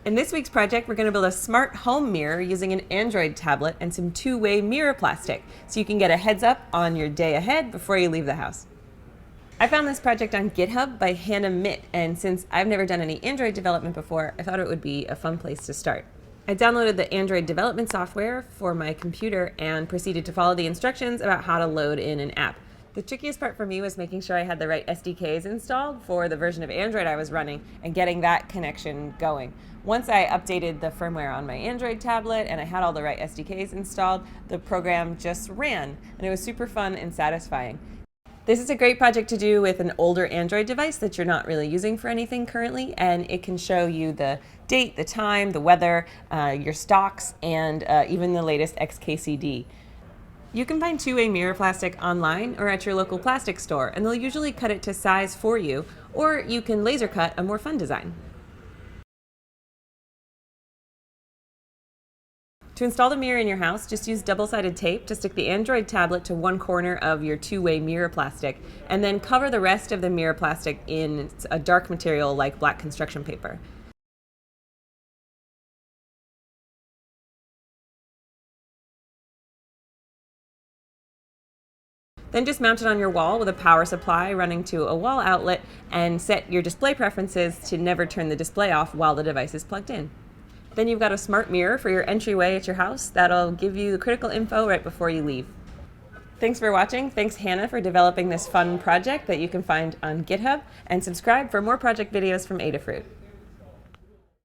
In this week's project, we're going to build a smart home mirror using an Android tablet and some two-way mirror plastic, so you can get a heads up on your day ahead before you leave the house. I found this project on GitHub by Hannah Mitt, and since I've never done any Android development before, I thought it would be a fun place to start. I downloaded the Android development software for my computer and proceeded to follow the instructions about how to load in an app. The trickiest part for me was making sure I had the right SDKs installed for the version of Android I was running and getting that connection going. Once I updated the firmware on my Android tablet and I had all the right SDKs installed, the program just ran, and it was super fun and satisfying. This is a great project to do with an older Android device that you're not really using for anything currently, and it can show you the date, the time, the weather, your stocks, and even the latest XKCD. You can find two-way mirror plastic online or at your local plastic store, and they'll usually cut it to size for you, or you can laser cut a more fun design. To install the mirror in your house, just use double-sided tape to stick the Android tablet to one corner of your two-way mirror plastic, and then cover the rest of the mirror plastic in a dark material like black construction paper. Then just mount it on your wall with a power supply running to a wall outlet and set your display preferences to never turn the display off while the device is plugged in. Then you've got a smart mirror for your entryway at your house that'll give you the critical info right before you leave. Thanks for watching. Thanks Hannah for developing this fun project that you can find on GitHub, and subscribe for more project videos from Adafruit.